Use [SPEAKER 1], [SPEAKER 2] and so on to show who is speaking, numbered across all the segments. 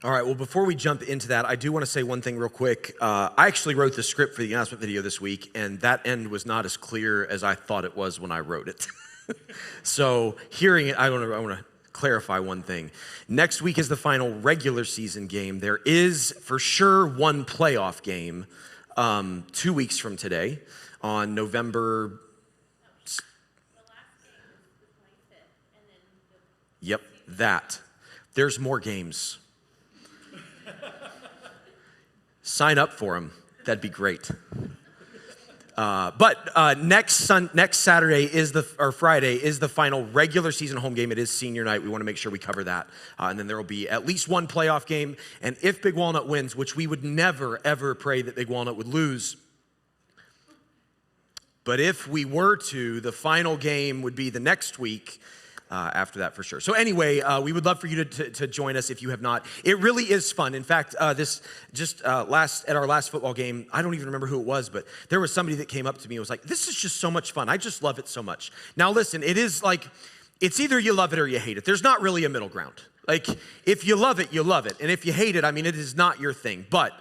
[SPEAKER 1] All right, well, before we jump into that, I do want to say one thing real quick. I actually wrote the script for the announcement video this week, and that end was not as clear as I thought it was when I wrote it. So hearing it, I want to clarify one thing. Next week is the final regular season game. There is for sure one playoff game 2 weeks from today on November. The last game is the 25th, and then Yep, that. There's more games. Sign up for them. That'd be great. But next Saturday Friday is the final regular season home game. It is senior night. We want to make sure we cover that. And then there will be at least one playoff game. And if Big Walnut wins, which we would never, ever pray that Big Walnut would lose. But if we were to, the final game would be the next week. After that for sure. So anyway, we would love for you to join us if you have not. It really is fun. In fact, at our last football game, I don't even remember who it was, but there was somebody that came up to me and was like, "This is just so much fun. I just love it so much." Now listen, it is like, it's either you love it or you hate it. There's not really a middle ground. Like, if you love it, you love it. And if you hate it, I mean, it is not your thing. But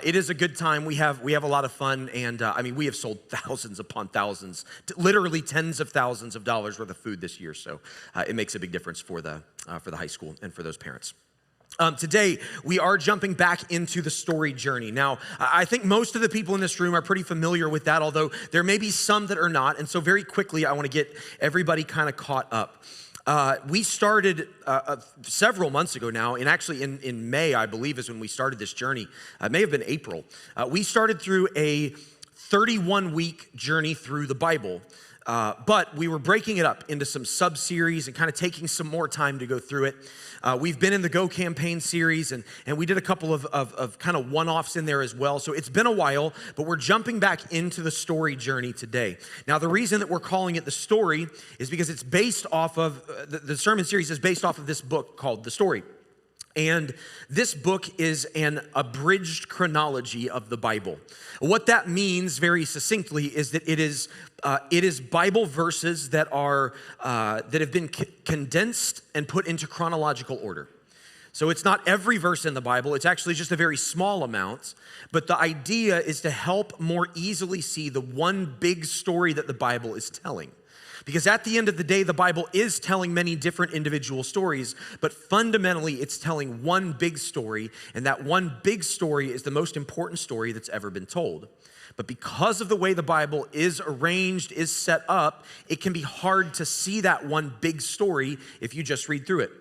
[SPEAKER 1] it is a good time. We have a lot of fun. And, we have sold thousands upon thousands, literally tens of thousands of dollars worth of food this year. So it makes a big difference for the high school and for those parents. Today, we are jumping back into the story journey. Now, I think most of the people in this room are pretty familiar with that, although there may be some that are not. And so very quickly, I want to get everybody kind of caught up. We started several months ago now, and actually in May, I believe, is when we started this journey. It may have been April. We started through a 31-week journey through the Bible, but we were breaking it up into some sub-series and kind of taking some more time to go through it. We've been in the Go Campaign series, and we did a couple of kind of one-offs in there as well. So it's been a while, but we're jumping back into the story journey today. Now, the reason that we're calling it the story is because it's based off of, the sermon series is based off of this book called The Story. And this book is an abridged chronology of the Bible. What that means, very succinctly, is that it is Bible verses that have been condensed and put into chronological order. So it's not every verse in the Bible, it's actually just a very small amount, but the idea is to help more easily see the one big story that the Bible is telling. Because at the end of the day, the Bible is telling many different individual stories, but fundamentally it's telling one big story, and that one big story is the most important story that's ever been told. But because of the way the Bible is arranged, is set up, it can be hard to see that one big story if you just read through it.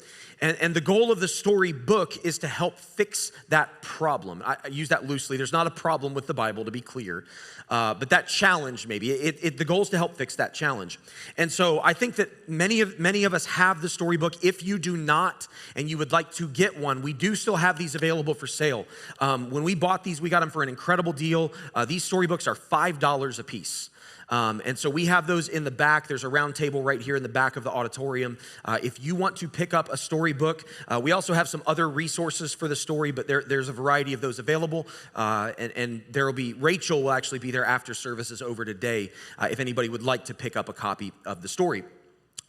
[SPEAKER 1] And the goal of the story book is to help fix that problem. I use that loosely. There's not a problem with the Bible, to be clear. But that challenge, maybe, the goal is to help fix that challenge. And so I think that many of us have the storybook. If you do not, and you would like to get one, we do still have these available for sale. When we bought these, we got them for an incredible deal. These storybooks are $5 a piece. And so we have those in the back. There's a round table right here in the back of the auditorium. If you want to pick up a storybook, we also have some other resources for the story, but there's a variety of those available. And Rachel will actually be there after service is over today if anybody would like to pick up a copy of the story.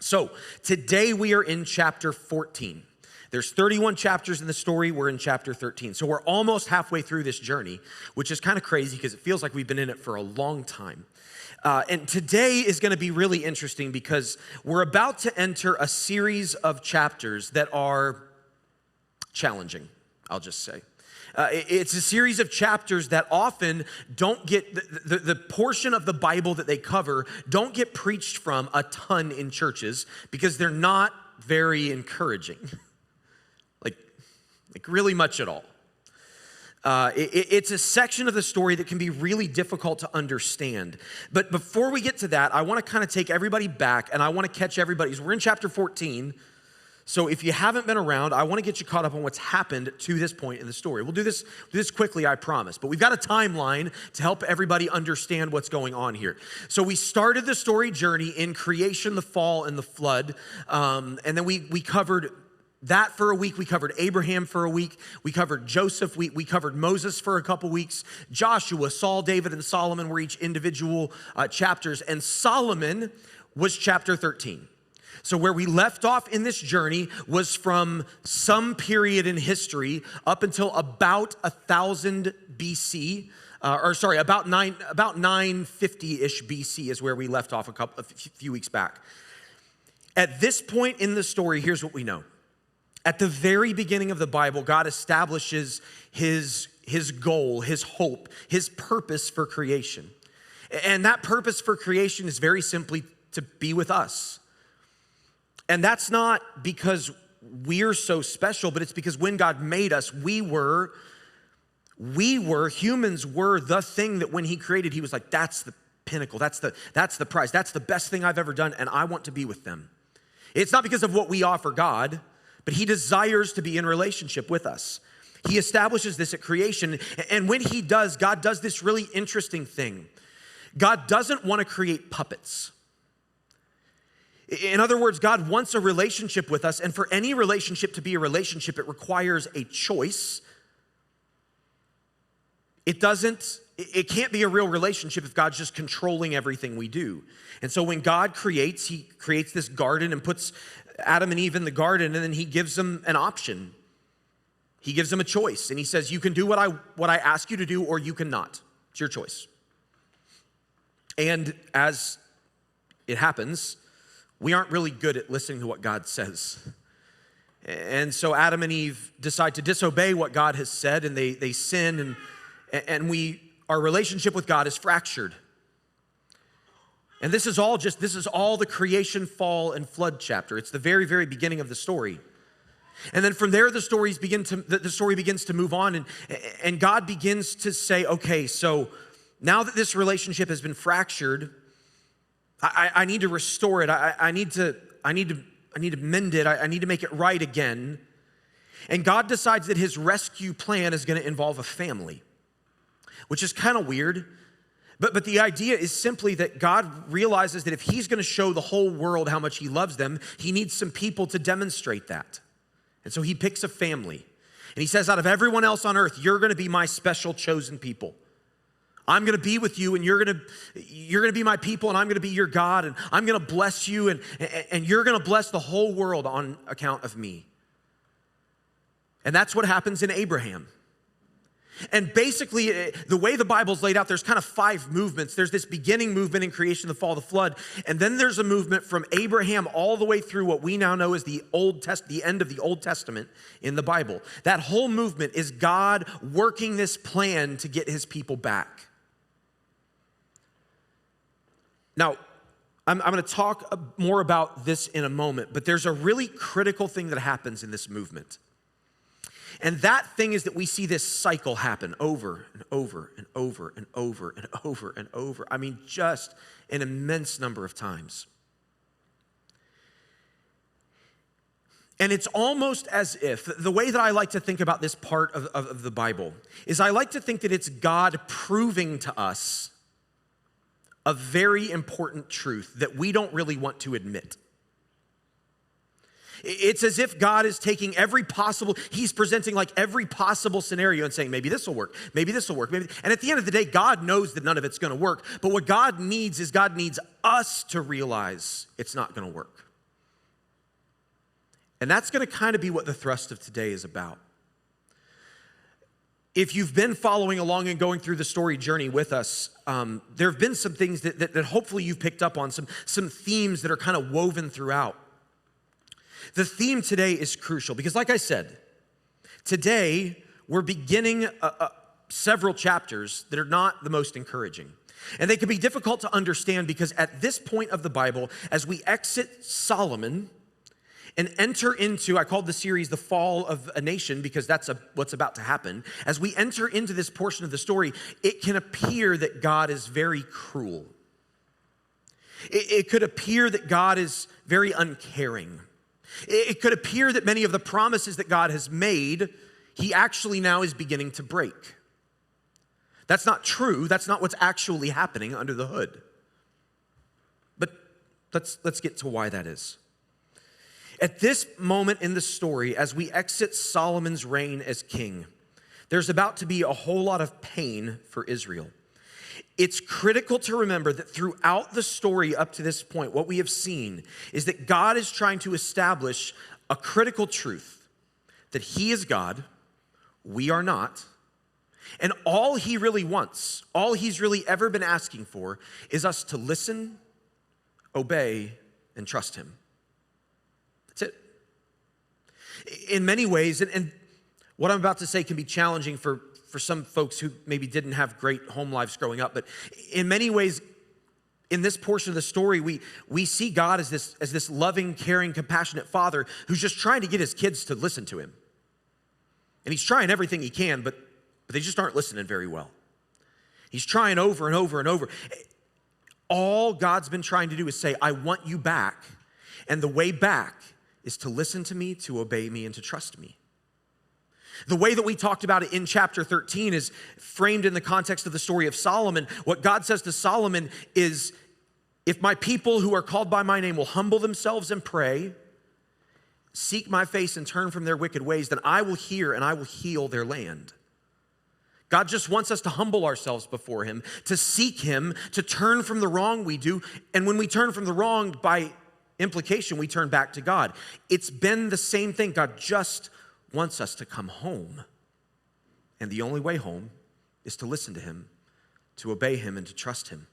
[SPEAKER 1] So today we are in chapter 14. There's 31 chapters in the story. We're in chapter 13. So we're almost halfway through this journey, which is kind of crazy because it feels like we've been in it for a long time. And today is going to be really interesting because we're about to enter a series of chapters that are challenging, I'll just say. It's a series of chapters that often don't get, the portion of the Bible that they cover don't get preached from a ton in churches because they're not very encouraging, like really much at all. It's a section of the story that can be really difficult to understand. But before we get to that, I want to kind of take everybody back, and I want to catch everybody. So we're in chapter 14. So if you haven't been around, I want to get you caught up on what's happened to this point in the story. We'll do this quickly, I promise. But we've got a timeline to help everybody understand what's going on here. So we started the story journey in creation, the fall, and the flood. And then we covered that for a week. We covered Abraham for a week. We covered Joseph. We covered Moses for a couple weeks. Joshua, Saul, David, and Solomon were each individual chapters. And Solomon was chapter 13. So where we left off in this journey was from some period in history up until about 1000 BC, about 950-ish BC is where we left off a few weeks back. At this point in the story, here's what we know. At the very beginning of the Bible, God establishes his goal, his hope, his purpose for creation. And that purpose for creation is very simply to be with us. And that's not because we're so special, but it's because when God made us, humans were the thing that when he created, he was like, that's the pinnacle, that's the prize, that's the best thing I've ever done, and I want to be with them. It's not because of what we offer God, but he desires to be in relationship with us. He establishes this at creation, and when he does, God does this really interesting thing. God doesn't want to create puppets. In other words, God wants a relationship with us, and for any relationship to be a relationship, it requires a choice. It can't be a real relationship if God's just controlling everything we do. And so when God creates, he creates this garden and puts Adam and Eve in the garden, and then he gives them an option. He gives them a choice, and he says, you can do what I ask you to do, or you cannot. It's your choice. And as it happens, we aren't really good at listening to what God says. And so Adam and Eve decide to disobey what God has said, and they sin, and our relationship with God is fractured. And this is all the creation, fall, and flood chapter. It's the very, very beginning of the story. And then from there, the story begins to move on, and God begins to say, okay, so now that this relationship has been fractured, I need to restore it. I need to mend it. I need to make it right again. And God decides that his rescue plan is going to involve a family, which is kind of weird. But the idea is simply that God realizes that if he's going to show the whole world how much he loves them, he needs some people to demonstrate that. And so he picks a family. And he says, out of everyone else on earth, you're going to be my special chosen people. I'm going to be with you, and you're going to be my people, and I'm going to be your God, and I'm going to bless you, and you're going to bless the whole world on account of me. And that's what happens in Abraham. And basically, the way the Bible's laid out, there's kind of 5 movements. There's this beginning movement in creation, the fall, the flood, and then there's a movement from Abraham all the way through what we now know as the end of the Old Testament in the Bible. That whole movement is God working this plan to get his people back. Now, I'm going to talk more about this in a moment, but there's a really critical thing that happens in this movement. And that thing is that we see this cycle happen over and over and over and over and over and over. I mean, just an immense number of times. And it's almost as if, the way that I like to think about this part of the Bible is I like to think that it's God proving to us a very important truth that we don't really want to admit. It's as if God is taking he's presenting like every possible scenario and saying, maybe this will work, maybe this will work. And at the end of the day, God knows that none of it's going to work. But what God needs us to realize it's not going to work. And that's going to kind of be what the thrust of today is about. If you've been following along and going through the story journey with us, there have been some things that hopefully you've picked up on, some themes that are kind of woven throughout. The theme today is crucial because, like I said, today we're beginning several chapters that are not the most encouraging. And they can be difficult to understand because at this point of the Bible, as we exit Solomon and enter into, I called the series The Fall of a Nation because that's what's about to happen. As we enter into this portion of the story, it can appear that God is very cruel. It could appear that God is very uncaring. It could appear that many of the promises that God has made, he actually now is beginning to break. That's not true. That's not what's actually happening under the hood. But let's get to why that is. At this moment in the story, as we exit Solomon's reign as king, there's about to be a whole lot of pain for Israel. it's critical to remember that throughout the story up to this point, what we have seen is that God is trying to establish a critical truth, that he is God, we are not, and all he really wants, all he's really ever been asking for is us to listen, obey, and trust him. That's it. In many ways, and what I'm about to say can be challenging for some folks who maybe didn't have great home lives growing up, but in many ways, in this portion of the story, we see God as this loving, caring, compassionate father who's just trying to get his kids to listen to him. And he's trying everything he can, but they just aren't listening very well. He's trying over and over and over. All God's been trying to do is say, I want you back. And the way back is to listen to me, to obey me, and to trust me. The way that we talked about it in chapter 13 is framed in the context of the story of Solomon. What God says to Solomon is, if my people who are called by my name will humble themselves and pray, seek my face and turn from their wicked ways, then I will hear and I will heal their land. God just wants us to humble ourselves before him, to seek him, to turn from the wrong we do. And when we turn from the wrong, by implication, we turn back to God. It's been the same thing. God just wants us to come home. And the only way home is to listen to him, to obey him, and to trust him.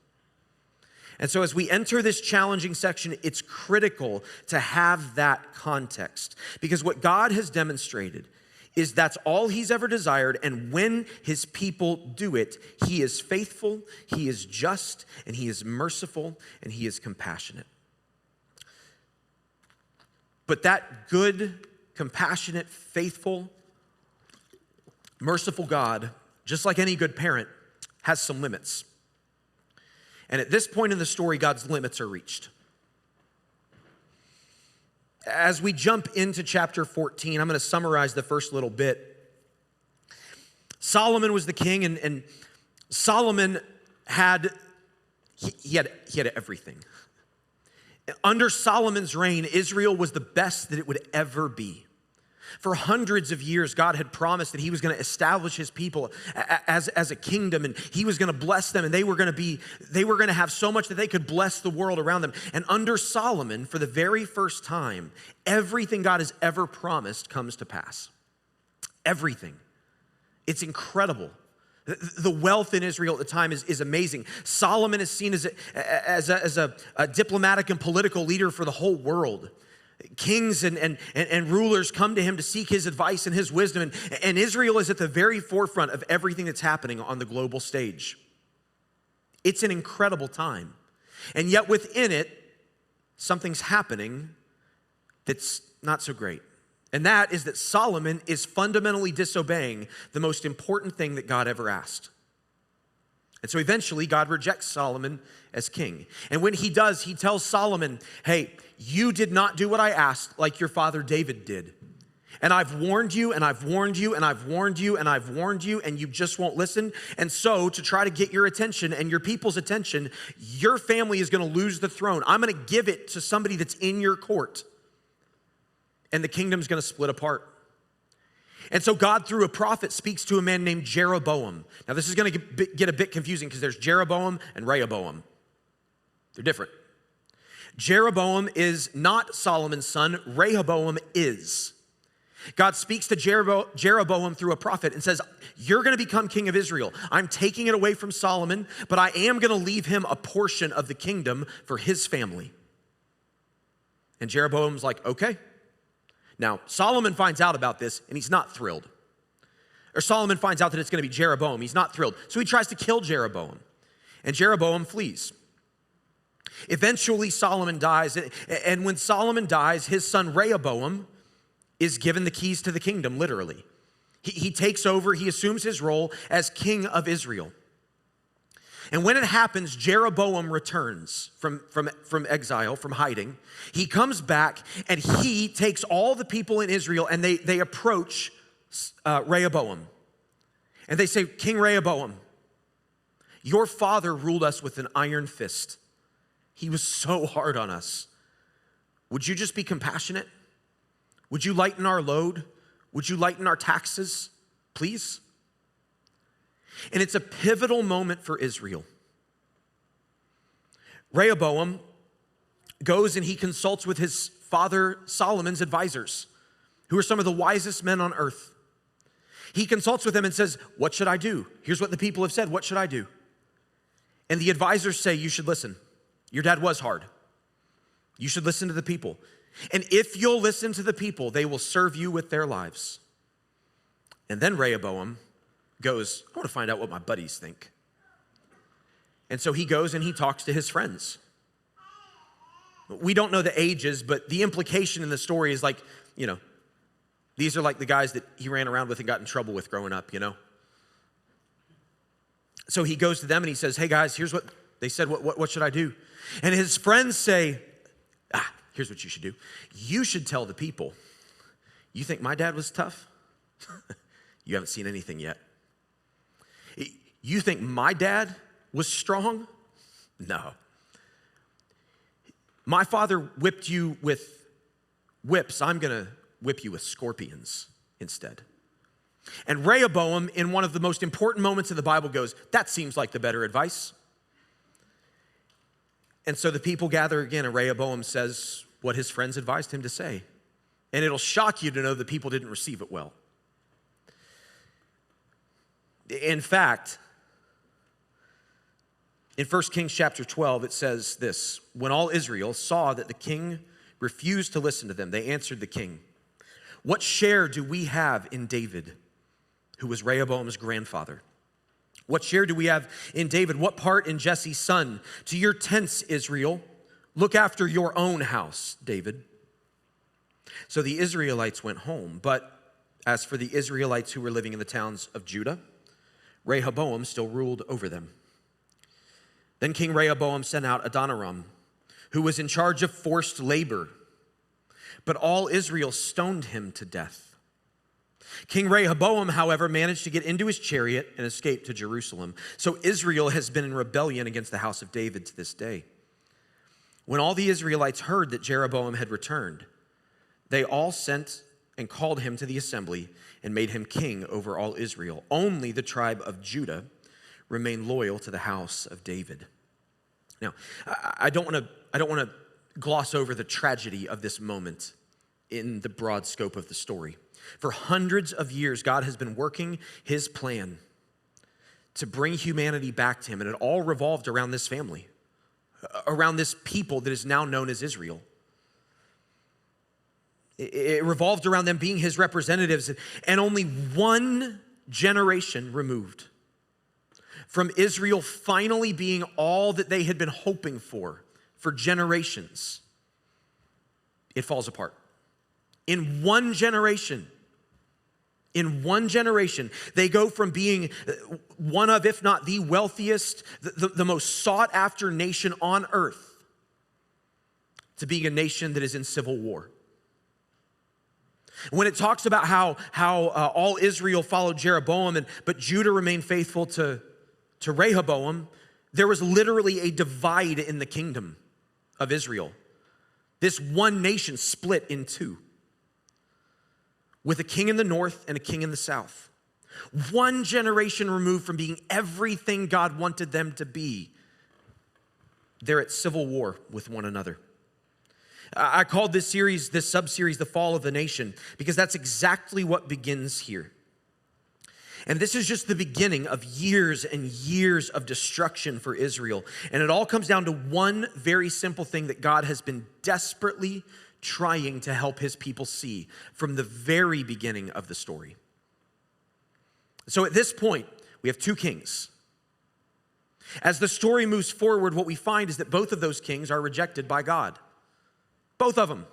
[SPEAKER 1] And so as we enter this challenging section, it's critical to have that context, because what God has demonstrated is that's all he's ever desired, and when his people do it, he is faithful, he is just, and he is merciful, and he is compassionate. But that good, compassionate, faithful, merciful God, just like any good parent, has some limits. And at this point in the story, God's limits are reached. As we jump into chapter 14, I'm going to summarize the first little bit. Solomon was the king, and Solomon had everything. Under Solomon's reign, Israel was the best that it would ever be. For hundreds of years, God had promised that he was going to establish his people as a kingdom, and he was going to bless them, and they were going to have so much that they could bless the world around them. And under Solomon, for the very first time, everything God has ever promised comes to pass. Everything. It's incredible. The wealth in Israel at the time is amazing. Solomon is seen as a diplomatic and political leader for the whole world. Kings and rulers come to him to seek his advice and his wisdom. And Israel is at the very forefront of everything that's happening on the global stage. It's an incredible time. And yet within it, something's happening that's not so great. And that is that Solomon is fundamentally disobeying the most important thing that God ever asked. And so eventually God rejects Solomon as king. And when he does, he tells Solomon, hey, you did not do what I asked like your father David did. And I've warned you, and I've warned you, and I've warned you, and I've warned you, and you just won't listen. And so to try to get your attention and your people's attention, your family is going to lose the throne. I'm going to give it to somebody that's in your court. And the kingdom's going to split apart. And so God, through a prophet, speaks to a man named Jeroboam. Now, this is going to get a bit confusing because there's Jeroboam and Rehoboam. They're different. Jeroboam is not Solomon's son. Rehoboam is. God speaks to Jeroboam through a prophet and says, you're going to become king of Israel. I'm taking it away from Solomon, but I am going to leave him a portion of the kingdom for his family. And Jeroboam's like, okay. Now, Solomon finds out about this, and he's not thrilled. Or Solomon finds out that it's going to be Jeroboam. He's not thrilled. So he tries to kill Jeroboam, and Jeroboam flees. Eventually, Solomon dies, and when Solomon dies, his son Rehoboam is given the keys to the kingdom, literally. He takes over, he assumes his role as king of Israel. And when it happens, Jeroboam returns from exile, from hiding. He comes back and he takes all the people in Israel and they approach Rehoboam. And they say, King Rehoboam, your father ruled us with an iron fist. He was so hard on us. Would you just be compassionate? Would you lighten our load? Would you lighten our taxes, please? And it's a pivotal moment for Israel. Rehoboam goes and he consults with his father Solomon's advisors, who are some of the wisest men on earth. He consults with them and says, what should I do? Here's what the people have said. What should I do? And the advisors say, you should listen. Your dad was hard. You should listen to the people. And if you'll listen to the people, they will serve you with their lives. And then Rehoboam goes, I want to find out what my buddies think. And so he goes and he talks to his friends. We don't know the ages, but the implication in the story is like, these are like the guys that he ran around with and got in trouble with growing up, So he goes to them and he says, hey guys, here's what they said, what should I do? And his friends say, here's what you should do. You should tell the people, you think my dad was tough? You haven't seen anything yet. You think my dad was strong? No. My father whipped you with whips. I'm going to whip you with scorpions instead. And Rehoboam, in one of the most important moments of the Bible, goes, that seems like the better advice. And so the people gather again, and Rehoboam says what his friends advised him to say. And it'll shock you to know the people didn't receive it well. In fact, in 1 Kings chapter 12, it says this, when all Israel saw that the king refused to listen to them, they answered the king, what share do we have in David, who was Rehoboam's grandfather? What share do we have in David? What part in Jesse's son? To your tents, Israel. Look after your own house, David. So the Israelites went home. But as for the Israelites who were living in the towns of Judah, Rehoboam still ruled over them. Then King Rehoboam sent out Adoniram, who was in charge of forced labor. But all Israel stoned him to death. King Rehoboam, however, managed to get into his chariot and escape to Jerusalem. So Israel has been in rebellion against the house of David to this day. When all the Israelites heard that Jeroboam had returned, they all sent and called him to the assembly and made him king over all Israel. Only the tribe of Judah remained loyal to the house of David. Now, I don't want to gloss over the tragedy of this moment in the broad scope of the story. For hundreds of years, God has been working his plan to bring humanity back to him, and it all revolved around this family, around this people that is now known as Israel. It revolved around them being his representatives, and only one generation removed from Israel finally being all that they had been hoping for generations, it falls apart. In one generation, they go from being one of, if not the wealthiest, the most sought after nation on earth, to being a nation that is in civil war. When it talks about how all Israel followed Jeroboam, but Judah remained faithful to Rehoboam, there was literally a divide in the kingdom of Israel. This one nation split in two, with a king in the north and a king in the south. One generation removed from being everything God wanted them to be. They're at civil war with one another. I called this sub-series, The Fall of the Nation, because that's exactly what begins here. And this is just the beginning of years and years of destruction for Israel. And it all comes down to one very simple thing that God has been desperately trying to help his people see from the very beginning of the story. So at this point, we have two kings. As the story moves forward, what we find is that both of those kings are rejected by God. Both of them.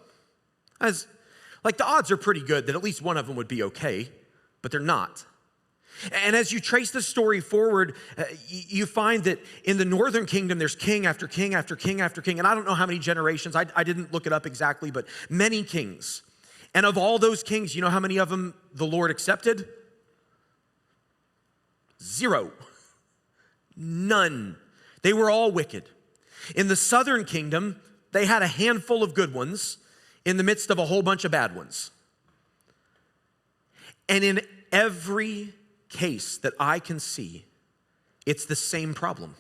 [SPEAKER 1] The odds are pretty good that at least one of them would be okay, but they're not. And as you trace the story forward, you find that in the northern kingdom, there's king after king after king after king. And I don't know how many generations. I didn't look it up exactly, but many kings. And of all those kings, you know how many of them the Lord accepted? 0. None. They were all wicked. In the southern kingdom, they had a handful of good ones in the midst of a whole bunch of bad ones. And in every case that I can see, it's the same problem.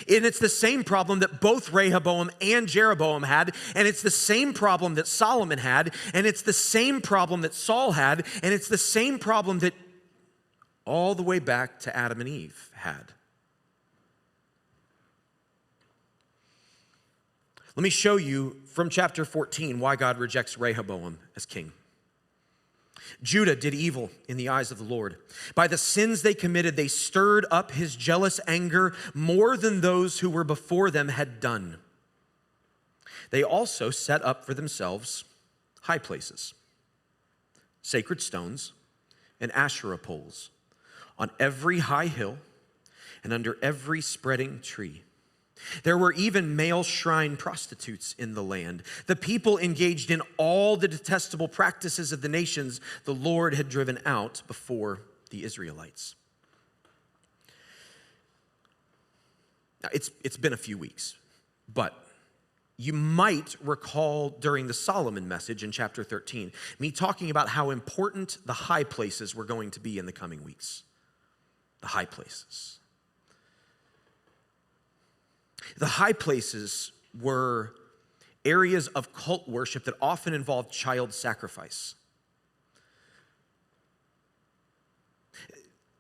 [SPEAKER 1] And it's the same problem that both Rehoboam and Jeroboam had, and it's the same problem that Solomon had, and it's the same problem that Saul had, and it's the same problem that all the way back to Adam and Eve had. Let me show you from chapter 14 why God rejects Rehoboam as king. Judah did evil in the eyes of the Lord. By the sins they committed, they stirred up his jealous anger more than those who were before them had done. They also set up for themselves high places, sacred stones, and Asherah poles on every high hill and under every spreading tree. There were even male shrine prostitutes in the land. The people engaged in all the detestable practices of the nations the Lord had driven out before the Israelites. Now, it's been a few weeks, but you might recall during the Solomon message in chapter 13, me talking about how important the high places were going to be in the coming weeks. The high places. The high places were areas of cult worship that often involved child sacrifice.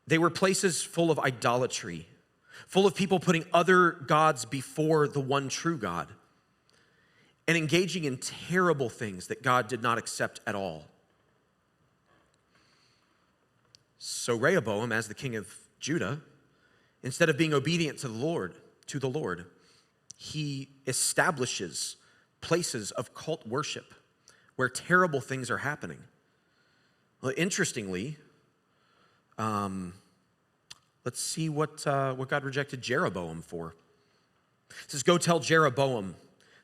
[SPEAKER 1] They were places full of idolatry, full of people putting other gods before the one true God, and engaging in terrible things that God did not accept at all. So Rehoboam, as the king of Judah, instead of being obedient to the Lord, he establishes places of cult worship where terrible things are happening. Well, interestingly, let's see what God rejected Jeroboam for. It says, "Go tell Jeroboam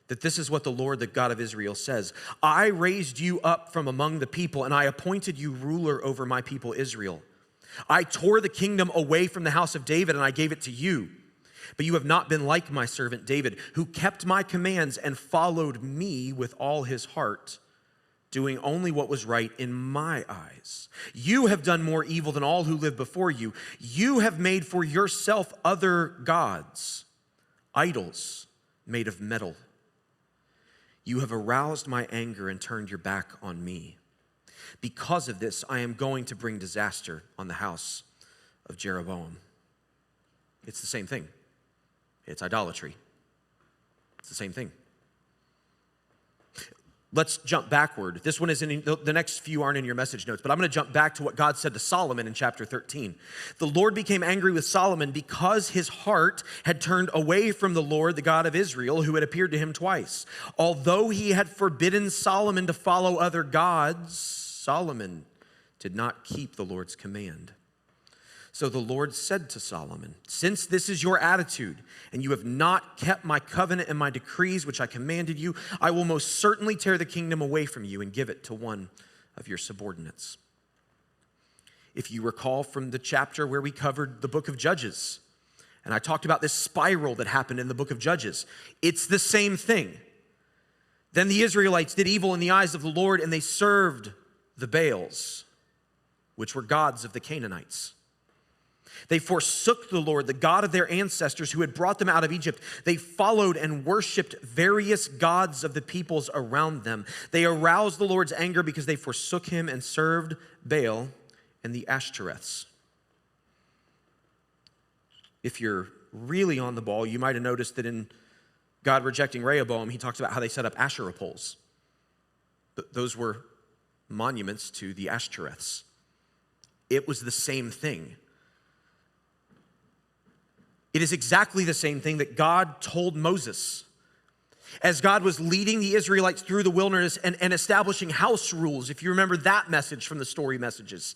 [SPEAKER 1] that this is what the Lord, the God of Israel, says. I raised you up from among the people, and I appointed you ruler over my people Israel. I tore the kingdom away from the house of David, and I gave it to you. But you have not been like my servant David, who kept my commands and followed me with all his heart, doing only what was right in my eyes. You have done more evil than all who lived before you. You have made for yourself other gods, idols made of metal. You have aroused my anger and turned your back on me. Because of this, I am going to bring disaster on the house of Jeroboam." It's the same thing. It's idolatry. It's the same thing. Let's jump backward. This one is the next few aren't in your message notes, but I'm going to jump back to what God said to Solomon in chapter 13. The Lord became angry with Solomon because his heart had turned away from the Lord, the God of Israel, who had appeared to him twice. Although he had forbidden Solomon to follow other gods, Solomon did not keep the Lord's command. So the Lord said to Solomon, "Since this is your attitude, and you have not kept my covenant and my decrees, which I commanded you, I will most certainly tear the kingdom away from you and give it to one of your subordinates." If you recall from the chapter where we covered the book of Judges, and I talked about this spiral that happened in the book of Judges, it's the same thing. Then the Israelites did evil in the eyes of the Lord, and they served the Baals, which were gods of the Canaanites. They forsook the Lord, the God of their ancestors who had brought them out of Egypt. They followed and worshiped various gods of the peoples around them. They aroused the Lord's anger because they forsook him and served Baal and the Ashtoreths. If you're really on the ball, you might have noticed that in God rejecting Rehoboam, he talks about how they set up Asherah poles. Those were monuments to the Ashtoreths. It was the same thing. It is exactly the same thing that God told Moses. As God was leading the Israelites through the wilderness and establishing house rules, if you remember that message from the story messages.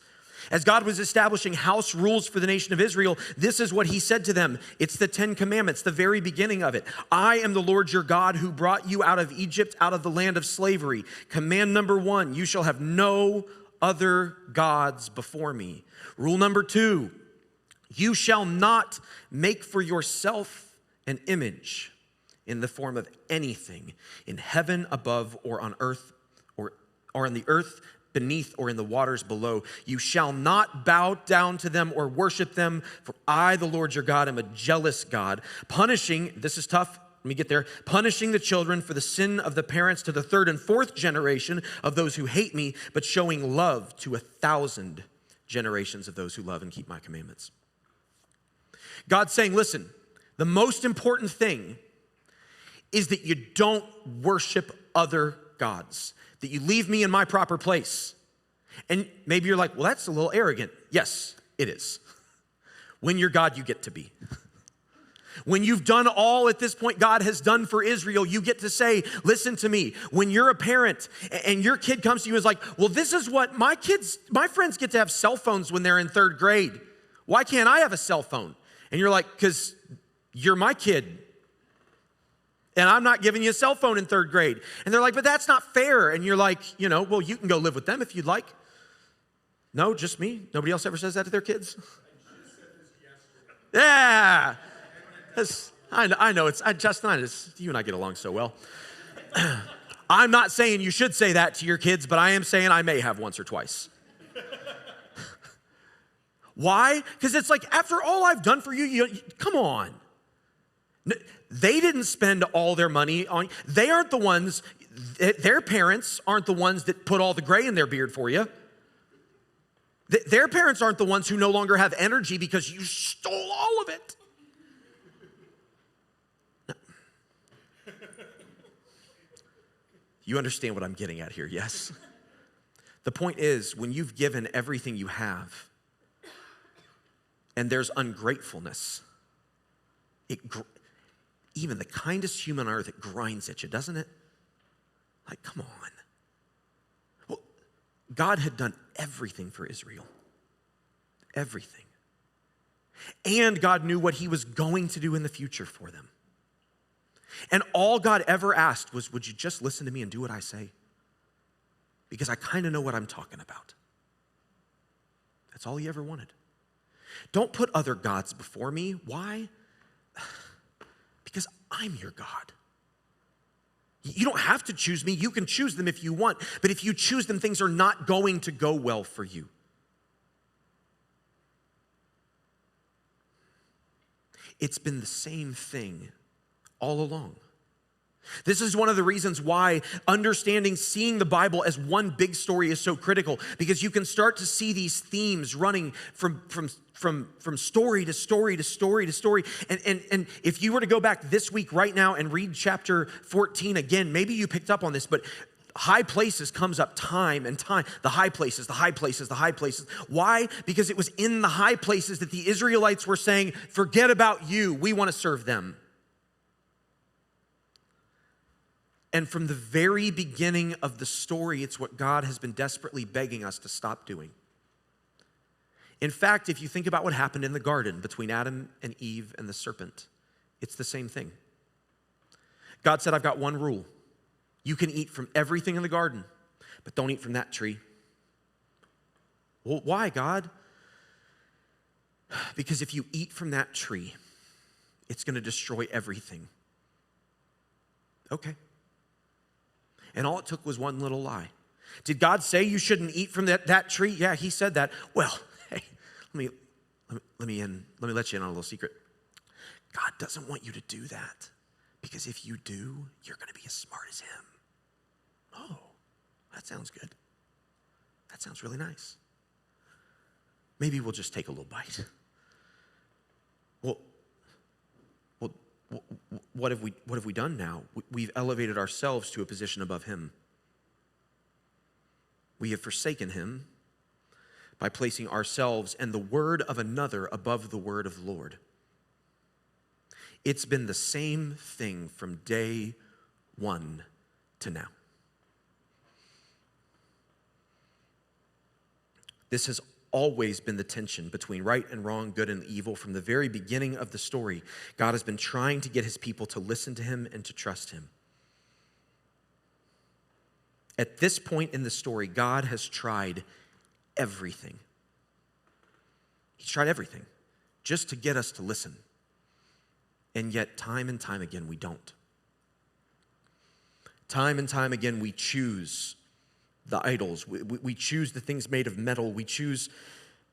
[SPEAKER 1] As God was establishing house rules for the nation of Israel, this is what he said to them. It's the 10 Commandments, the very beginning of it. "I am the Lord your God who brought you out of Egypt, out of the land of slavery. Command number 1, you shall have no other gods before me. Rule number 2, you shall not make for yourself an image in the form of anything in heaven above or on earth or on the earth beneath or in the waters below. You shall not bow down to them or worship them, for I, the Lord your God, am a jealous God, punishing," this is tough, let me get there, "punishing the children for the sin of the parents to the third and fourth generation of those who hate me, but showing love to 1,000 generations of those who love and keep my commandments." God's saying, listen, the most important thing is that you don't worship other gods, that you leave me in my proper place. And maybe you're like, well, that's a little arrogant. Yes, it is. When you're God, you get to be. When you've done all at this point God has done for Israel, you get to say, listen to me. When you're a parent and your kid comes to you and is like, well, this is what my friends get to have cell phones when they're in third grade. Why can't I have a cell phone? And you're like, because you're my kid. And I'm not giving you a cell phone in third grade. And they're like, but that's not fair. And you're like, well, you can go live with them if you'd like. No, just me. Nobody else ever says that to their kids? Yeah. I know, Justin, you and I get along so well. I'm not saying you should say that to your kids, but I am saying I may have once or twice. Why? Because it's like, after all I've done for you, come on. They didn't spend all their money on, they aren't the ones, their parents aren't the ones that put all the gray in their beard for you. Their parents aren't the ones who no longer have energy because you stole all of it. No. You understand what I'm getting at here, yes? The point is, when you've given everything you have, and there's ungratefulness, even the kindest human on earth, it grinds at you, doesn't it? Like, come on. Well, God had done everything for Israel. Everything. And God knew what he was going to do in the future for them. And all God ever asked was, would you just listen to me and do what I say? Because I kind of know what I'm talking about. That's all he ever wanted. Don't put other gods before me. Why? Because I'm your God. You don't have to choose me. You can choose them if you want. But if you choose them, things are not going to go well for you. It's been the same thing all along. This is one of the reasons why understanding, seeing the Bible as one big story is so critical, because you can start to see these themes running from story to story to story to story. And if you were to go back this week right now and read chapter 14 again, maybe you picked up on this, but high places comes up time and time. The high places, the high places, the high places. Why? Because it was in the high places that the Israelites were saying, forget about you, we want to serve them. And from the very beginning of the story, it's what God has been desperately begging us to stop doing. In fact, if you think about what happened in the garden between Adam and Eve and the serpent, it's the same thing. God said, I've got one rule. You can eat from everything in the garden, but don't eat from that tree. Well, why, God? Because if you eat from that tree, it's going to destroy everything. Okay. And all it took was one little lie. Did God say you shouldn't eat from that tree? Yeah, he said that. Well, hey, let me let you in on a little secret. God doesn't want you to do that, because if you do, you're going to be as smart as him. Oh, that sounds good. That sounds really nice. Maybe we'll just take a little bite. Well, what have we done now? We've elevated ourselves to a position above him. We have forsaken him by placing ourselves and the word of another above the word of the Lord. It's been the same thing from day one to now. This has always been the tension between right and wrong, good and evil. From the very beginning of the story, God has been trying to get his people to listen to him and to trust him. At this point in the story, God has tried everything. He's tried everything just to get us to listen. And yet, time and time again, we don't. Time and time again, we choose the idols. We choose the things made of metal. We choose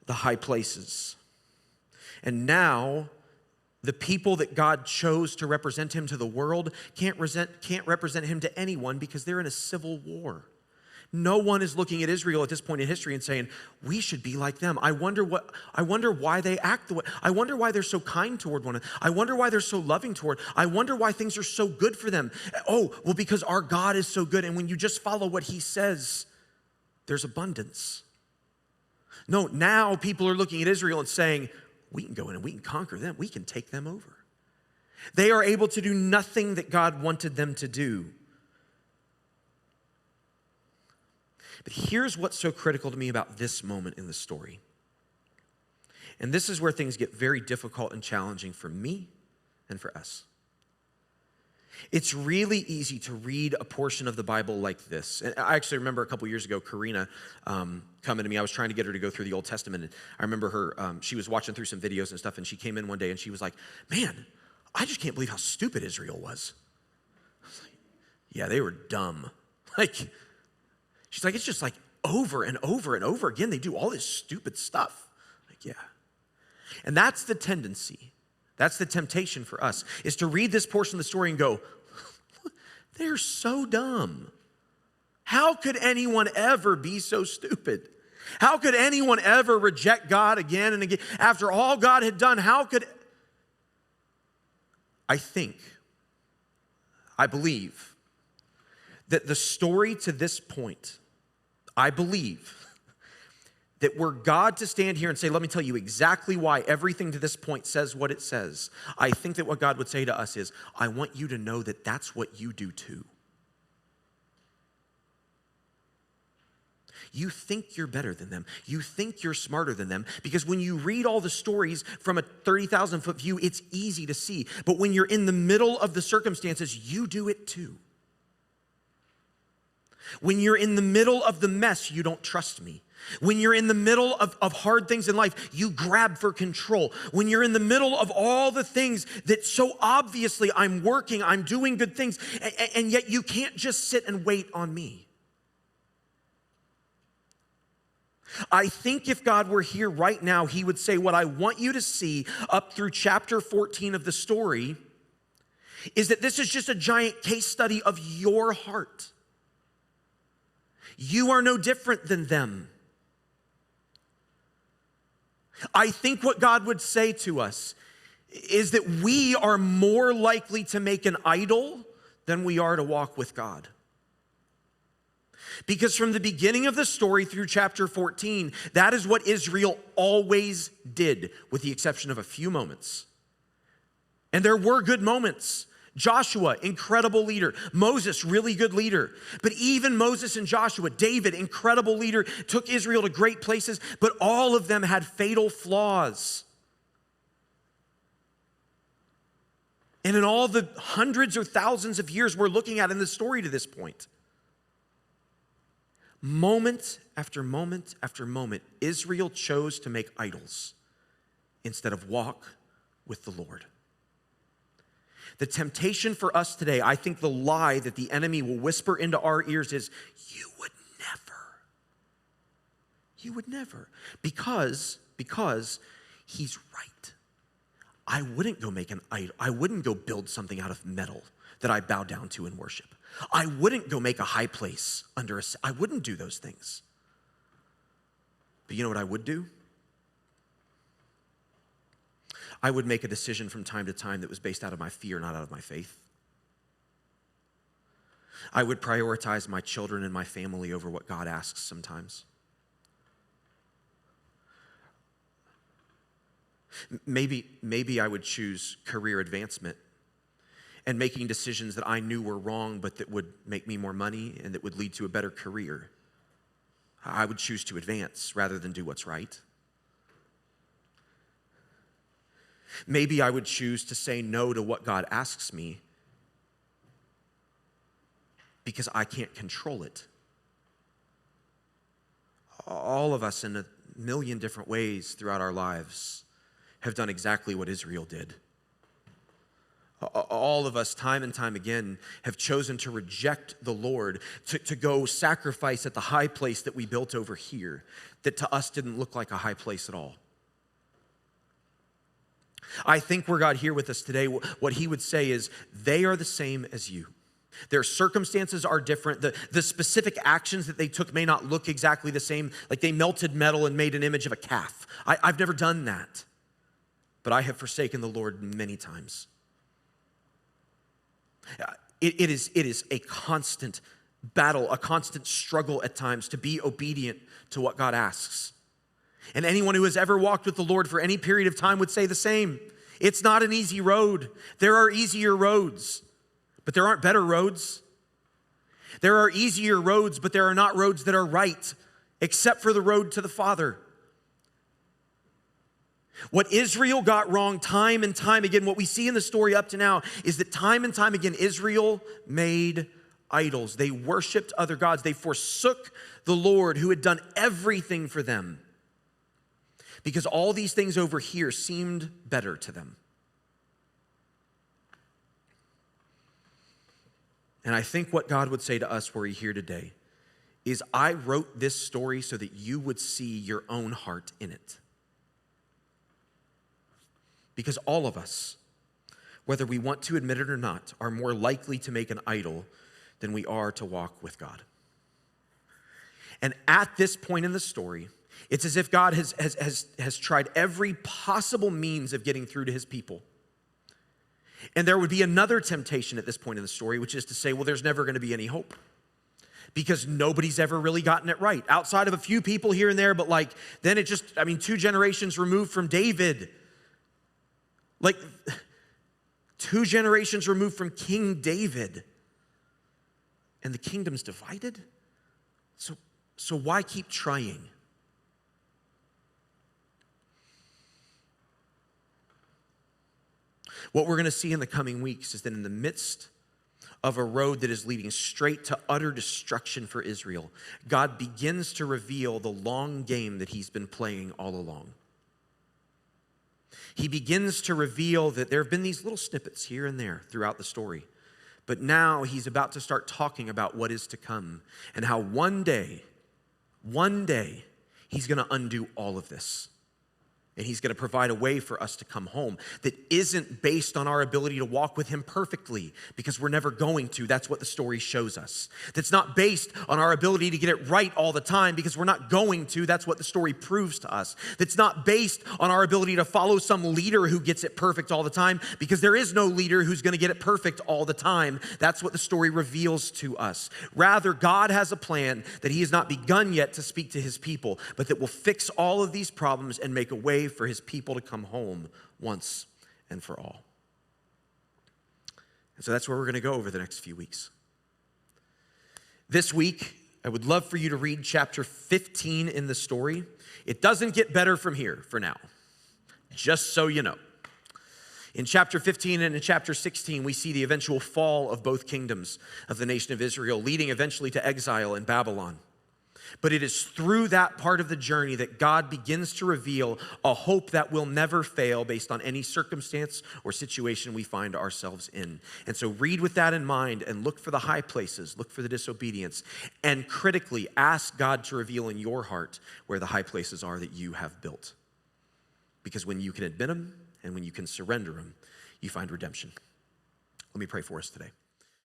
[SPEAKER 1] the high places. And now, the people that God chose to represent him to the world can't represent him to anyone because they're in a civil war. No one is looking at Israel at this point in history and saying, we should be like them. I wonder why they act the way. I wonder why they're so kind toward one another. I wonder why they're so loving toward. I wonder why things are so good for them. Oh, well, because our God is so good. And when you just follow what he says, there's abundance. No, now people are looking at Israel and saying, we can go in and we can conquer them. We can take them over. They are able to do nothing that God wanted them to do. But here's what's so critical to me about this moment in the story. And this is where things get very difficult and challenging for me and for us. It's really easy to read a portion of the Bible like this. And I actually remember a couple years ago, Karina coming to me. I was trying to get her to go through the Old Testament. And I remember her, she was watching through some videos and stuff, and she came in one day and she was like, man, I just can't believe how stupid Israel was. I was like, yeah, they were dumb. She's like, it's just like over and over and over again. They do all this stupid stuff. Like, yeah. And that's the tendency. That's the temptation for us, is to read this portion of the story and go, they're so dumb. How could anyone ever be so stupid? How could anyone ever reject God again and again? After all God had done, how could... I believe that the story to this point, I believe that were God to stand here and say, let me tell you exactly why everything to this point says what it says, I think that what God would say to us is, I want you to know that that's what you do too. You think you're better than them. You think you're smarter than them, because when you read all the stories from a 30,000-foot view, it's easy to see. But when you're in the middle of the circumstances, you do it too. When you're in the middle of the mess, you don't trust me. When you're in the middle of hard things in life, you grab for control. When you're in the middle of all the things that so obviously I'm working, I'm doing good things, and yet you can't just sit and wait on me. I think if God were here right now, he would say, what I want you to see up through chapter 14 of the story is that this is just a giant case study of your heart. You are no different than them. I think what God would say to us is that we are more likely to make an idol than we are to walk with God. Because from the beginning of the story through chapter 14, that is what Israel always did, with the exception of a few moments. And there were good moments. Joshua, incredible leader. Moses, really good leader. But even Moses and Joshua, David, incredible leader, took Israel to great places, but all of them had fatal flaws. And in all the hundreds or thousands of years we're looking at in the story to this point, moment after moment after moment, Israel chose to make idols instead of walk with the Lord. The temptation for us today, I think the lie that the enemy will whisper into our ears is, you would never. Because he's right. I wouldn't go make an idol. I wouldn't go build something out of metal that I bow down to and worship. I wouldn't go make a high place under I wouldn't do those things. But you know what I would do? I would make a decision from time to time that was based out of my fear, not out of my faith. I would prioritize my children and my family over what God asks sometimes. Maybe I would choose career advancement and making decisions that I knew were wrong, but that would make me more money and that would lead to a better career. I would choose to advance rather than do what's right. Maybe I would choose to say no to what God asks me because I can't control it. All of us in a million different ways throughout our lives have done exactly what Israel did. All of us, time and time again, have chosen to reject the Lord, to go sacrifice at the high place that we built over here, that to us didn't look like a high place at all. I think were God here with us today, what he would say is, they are the same as you. Their circumstances are different. The specific actions that they took may not look exactly the same, like they melted metal and made an image of a calf. I've never done that, but I have forsaken the Lord many times. It is a constant battle, a constant struggle at times to be obedient to what God asks. And anyone who has ever walked with the Lord for any period of time would say the same. It's not an easy road. There are easier roads, but there aren't better roads. There are easier roads, but there are not roads that are right, except for the road to the Father. What Israel got wrong time and time again, what we see in the story up to now, is that time and time again, Israel made idols. They worshiped other gods. They forsook the Lord who had done everything for them, because all these things over here seemed better to them. And I think what God would say to us were here today is, I wrote this story so that you would see your own heart in it. Because all of us, whether we want to admit it or not, are more likely to make an idol than we are to walk with God. And at this point in the story, it's as if God has tried every possible means of getting through to his people. And there would be another temptation at this point in the story, which is to say, well, there's never going to be any hope, because nobody's ever really gotten it right. Outside of a few people here and there, but then 2 generations removed from David. 2 generations removed from King David, and the kingdom's divided? So why keep trying? What we're going to see in the coming weeks is that in the midst of a road that is leading straight to utter destruction for Israel, God begins to reveal the long game that he's been playing all along. He begins to reveal that there have been these little snippets here and there throughout the story, but now he's about to start talking about what is to come, and how one day, he's going to undo all of this. And he's going to provide a way for us to come home that isn't based on our ability to walk with him perfectly, because we're never going to. That's what the story shows us. That's not based on our ability to get it right all the time, because we're not going to. That's what the story proves to us. That's not based on our ability to follow some leader who gets it perfect all the time, because there is no leader who's going to get it perfect all the time. That's what the story reveals to us. Rather, God has a plan that he has not begun yet to speak to his people, but that will fix all of these problems and make a way for his people to come home once and for all. And so that's where we're going to go over the next few weeks. This week, I would love for you to read chapter 15 in the story. It doesn't get better from here for now, just so you know. In chapter 15 and in chapter 16, we see the eventual fall of both kingdoms of the nation of Israel, leading eventually to exile in Babylon. But it is through that part of the journey that God begins to reveal a hope that will never fail based on any circumstance or situation we find ourselves in. And so read with that in mind and look for the high places, look for the disobedience, and critically ask God to reveal in your heart where the high places are that you have built. Because when you can admit them and when you can surrender them, you find redemption. Let me pray for us today.